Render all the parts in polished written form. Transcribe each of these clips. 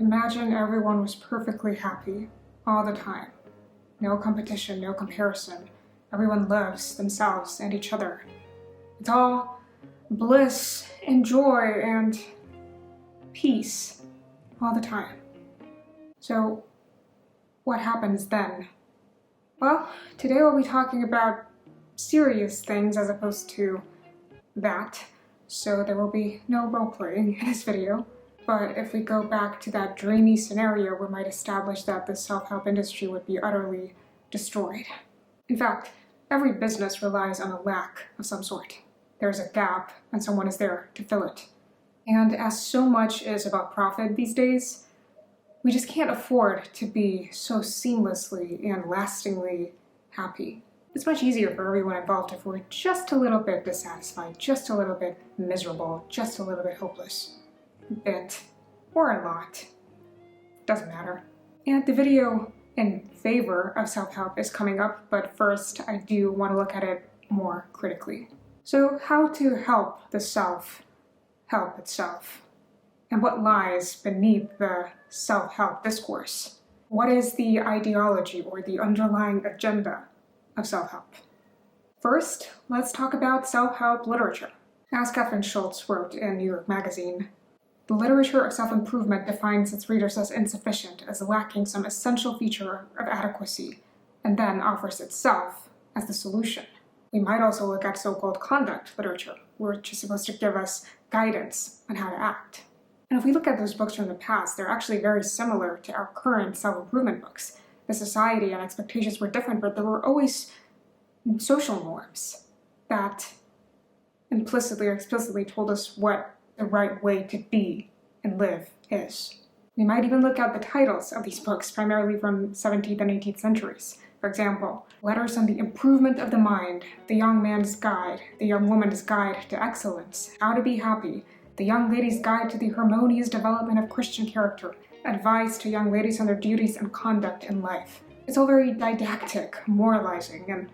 Imagine everyone was perfectly happy all the time. No competition, no comparison. Everyone loves themselves and each other. It's all bliss and joy and peace all the time. So what happens then? Well, today we'll be talking about serious things as opposed to that. So there will be no role-playing in this video. But if we go back to that dreamy scenario, we might establish that the self-help industry would be utterly destroyed. In fact, every business relies on a lack of some sort. There's a gap, and someone is there to fill it. And as so much is about profit these days, we just can't afford to be so seamlessly and lastingly happy. It's much easier for everyone involved if we're just a little bit dissatisfied, just a little bit miserable, just a little bit hopeless. A bit, or a lot. Doesn't matter. And the video in favor of self-help is coming up, but first I do want to look at it more critically. So how to help the self help itself? And what lies beneath the self-help discourse? What is the ideology or the underlying agenda of self-help? First, let's talk about self-help literature. As Catherine Schultz wrote in New York Magazine, the literature of self-improvement defines its readers as insufficient, as lacking some essential feature of adequacy, and then offers itself as the solution. We might also look at so-called conduct literature, which is supposed to give us guidance on how to act. And if we look at those books from the past, they're actually very similar to our current self-improvement books. The society and expectations were different, but there were always social norms that implicitly or explicitly told us what the right way to be and live is. We might even look at the titles of these books, primarily from 17th and 18th centuries. For example, Letters on the Improvement of the Mind, The Young Man's Guide, The Young Woman's Guide to Excellence, How to Be Happy, The Young Lady's Guide to the Harmonious Development of Christian Character, Advice to Young Ladies on Their Duties and Conduct in Life. It's all very didactic, moralizing, and,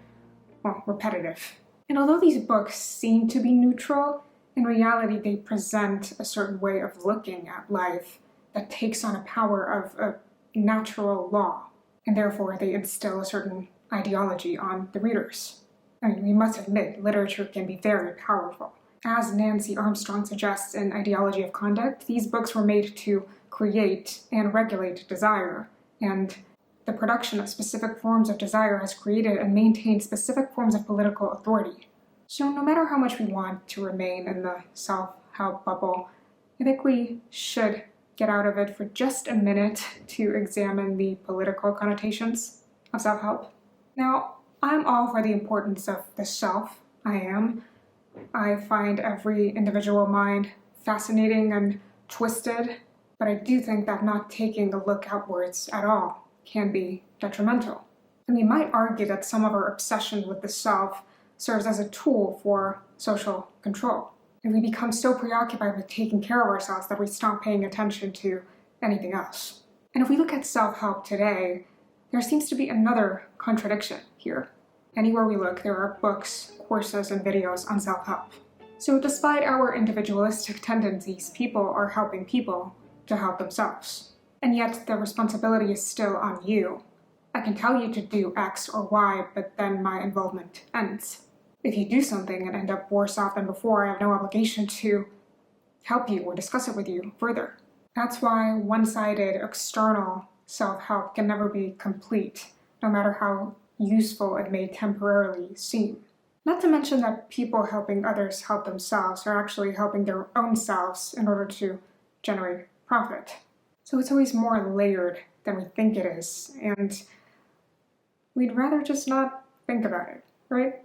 well, repetitive. And although these books seem to be neutral, in reality, they present a certain way of looking at life that takes on a power of a natural law, and therefore they instill a certain ideology on the readers. I mean, we must admit, literature can be very powerful. As Nancy Armstrong suggests in Ideology of Conduct, these books were made to create and regulate desire, and the production of specific forms of desire has created and maintained specific forms of political authority. So no matter how much we want to remain in the self-help bubble, I think we should get out of it for just a minute to examine the political connotations of self-help. Now, I'm all for the importance of the self. I find every individual mind fascinating and twisted, but I do think that not taking a look outwards at all can be detrimental. And we might argue that some of our obsession with the self serves as a tool for social control. And we become so preoccupied with taking care of ourselves that we stop paying attention to anything else. And if we look at self-help today, there seems to be another contradiction here. Anywhere we look, there are books, courses, and videos on self-help. So despite our individualistic tendencies, people are helping people to help themselves. And yet the responsibility is still on you. I can tell you to do X or Y, but then my involvement ends. If you do something and end up worse off than before, I have no obligation to help you or discuss it with you further. That's why one-sided external self-help can never be complete, no matter how useful it may temporarily seem. Not to mention that people helping others help themselves are actually helping their own selves in order to generate profit. So it's always more layered than we think it is, and we'd rather just not think about it, right?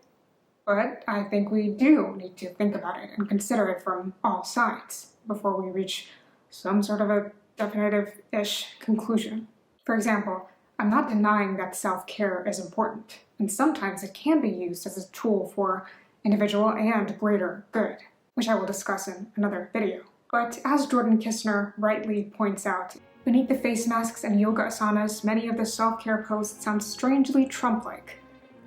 But I think we do need to think about it and consider it from all sides before we reach some sort of a definitive-ish conclusion. For example, I'm not denying that self-care is important, and sometimes it can be used as a tool for individual and greater good, which I will discuss in another video. But as Jordan Kistner rightly points out, beneath the face masks and yoga asanas, many of the self-care posts sound strangely Trump-like.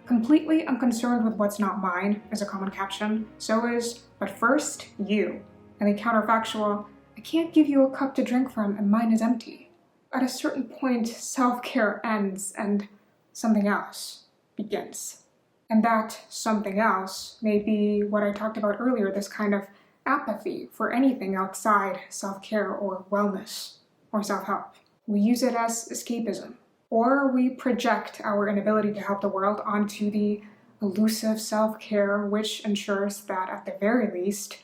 Completely unconcerned with what's not mine is a common caption. So is, but first, you. And the counterfactual, I can't give you a cup to drink from and mine is empty. At a certain point, self-care ends and something else begins. And that something else may be what I talked about earlier, this kind of apathy for anything outside self-care or wellness or self-help. We use it as escapism, or we project our inability to help the world onto the elusive self-care, which ensures that at the very least,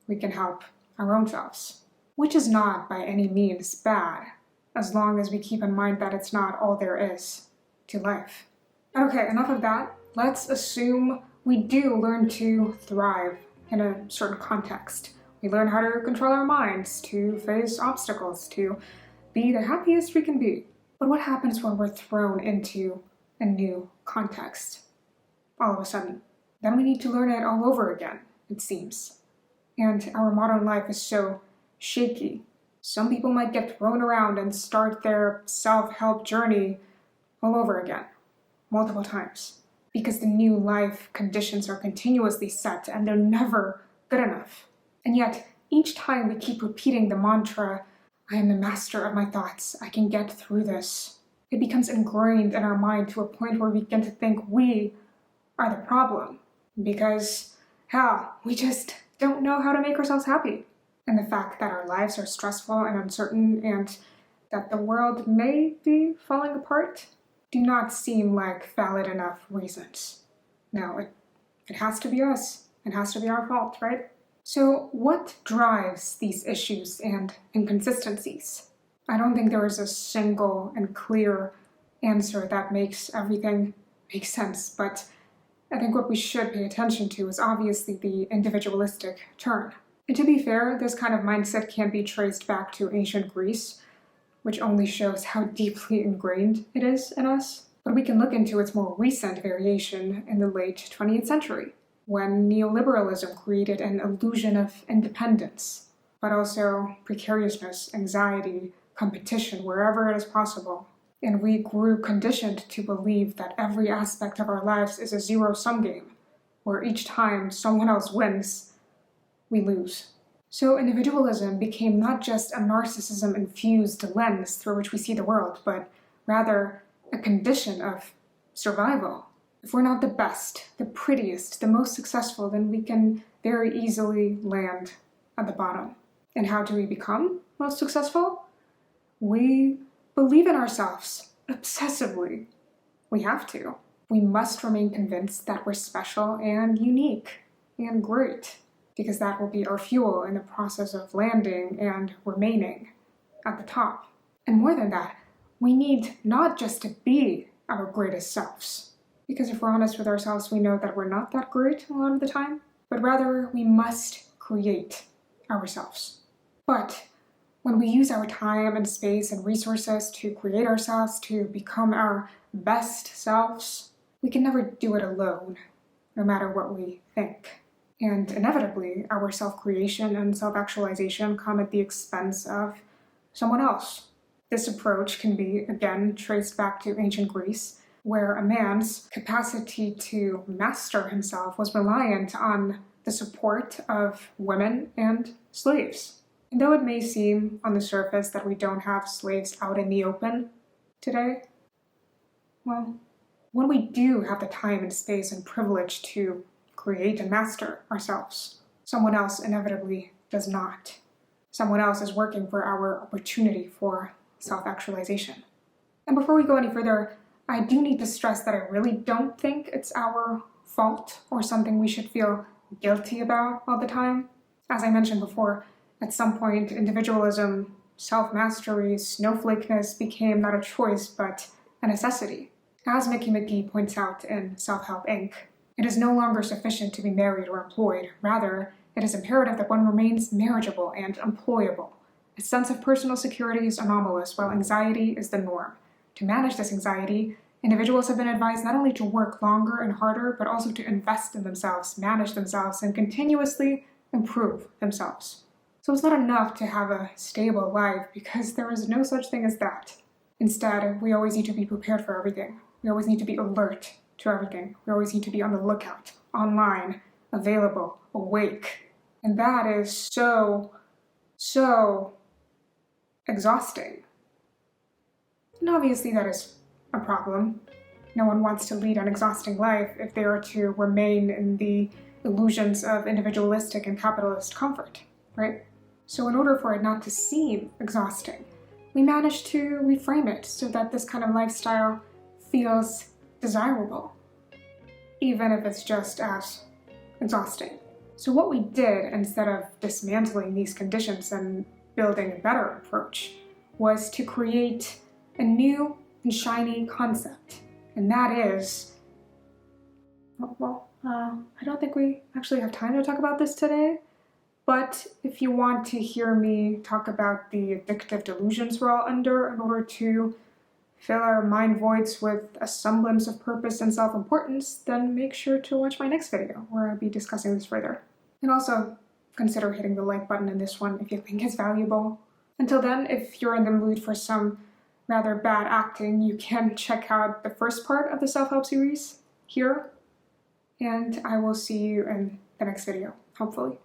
we can help our own selves. Which is not by any means bad, as long as we keep in mind that it's not all there is to life. Okay, enough of that. Let's assume we do learn to thrive in a certain context. We learn how to control our minds, to face obstacles, to be the happiest we can be. But what happens when we're thrown into a new context? All of a sudden. Then we need to learn it all over again, it seems. And our modern life is so shaky. Some people might get thrown around and start their self-help journey all over again, multiple times. Because the new life conditions are continuously set and they're never good enough. And yet, each time we keep repeating the mantra, I am the master of my thoughts, I can get through this, it becomes ingrained in our mind to a point where we begin to think we are the problem. Because, hell, we just don't know how to make ourselves happy. And the fact that our lives are stressful and uncertain and that the world may be falling apart do not seem like valid enough reasons. No, it has to be us. It has to be our fault, right? So what drives these issues and inconsistencies? I don't think there is a single and clear answer that makes everything make sense, but I think what we should pay attention to is obviously the individualistic turn. And to be fair, this kind of mindset can be traced back to ancient Greece, which only shows how deeply ingrained it is in us. But we can look into its more recent variation in the late 20th century, when neoliberalism created an illusion of independence, but also precariousness, anxiety, competition wherever it is possible. And we grew conditioned to believe that every aspect of our lives is a zero-sum game, where each time someone else wins, we lose. So individualism became not just a narcissism-infused lens through which we see the world, but rather a condition of survival. If we're not the best, the prettiest, the most successful, then we can very easily land at the bottom. And how do we become most successful? We believe in ourselves obsessively. We have to. We must remain convinced that we're special and unique and great, because that will be our fuel in the process of landing and remaining at the top. And more than that, we need not just to be our greatest selves, because if we're honest with ourselves, we know that we're not that great a lot of the time, but rather we must create ourselves. But when we use our time and space and resources to create ourselves, to become our best selves, we can never do it alone, no matter what we think. And inevitably, our self-creation and self-actualization come at the expense of someone else. This approach can be, again, traced back to ancient Greece, where a man's capacity to master himself was reliant on the support of women and slaves. And though it may seem on the surface that we don't have slaves out in the open today, well, when we do have the time and space and privilege to create and master ourselves, someone else inevitably does not. Someone else is working for our opportunity for self-actualization. And before we go any further, I do need to stress that I really don't think it's our fault or something we should feel guilty about all the time. As I mentioned before, at some point, individualism, self-mastery, snowflakeness became not a choice but a necessity. As McGee points out in Self-Help Inc., it is no longer sufficient to be married or employed. Rather, it is imperative that one remains marriageable and employable. A sense of personal security is anomalous, while anxiety is the norm. To manage this anxiety, individuals have been advised not only to work longer and harder, but also to invest in themselves, manage themselves, and continuously improve themselves. So it's not enough to have a stable life, because there is no such thing as that. Instead, we always need to be prepared for everything. We always need to be alert to everything. We always need to be on the lookout, online, available, awake. And that is so exhausting. And obviously that is a problem. No one wants to lead an exhausting life if they are to remain in the illusions of individualistic and capitalist comfort, right? So in order for it not to seem exhausting, we managed to reframe it so that this kind of lifestyle feels desirable, even if it's just as exhausting. So what we did, instead of dismantling these conditions and building a better approach, was to create a new and shiny concept. And that is, I don't think we actually have time to talk about this today, but if you want to hear me talk about the addictive delusions we're all under in order to fill our mind voids with a semblance of purpose and self-importance, then make sure to watch my next video where I'll be discussing this further. And also consider hitting the like button in this one if you think it's valuable. Until then, if you're in the mood for some rather bad acting, you can check out the first part of the self-help series here, and I will see you in the next video, hopefully.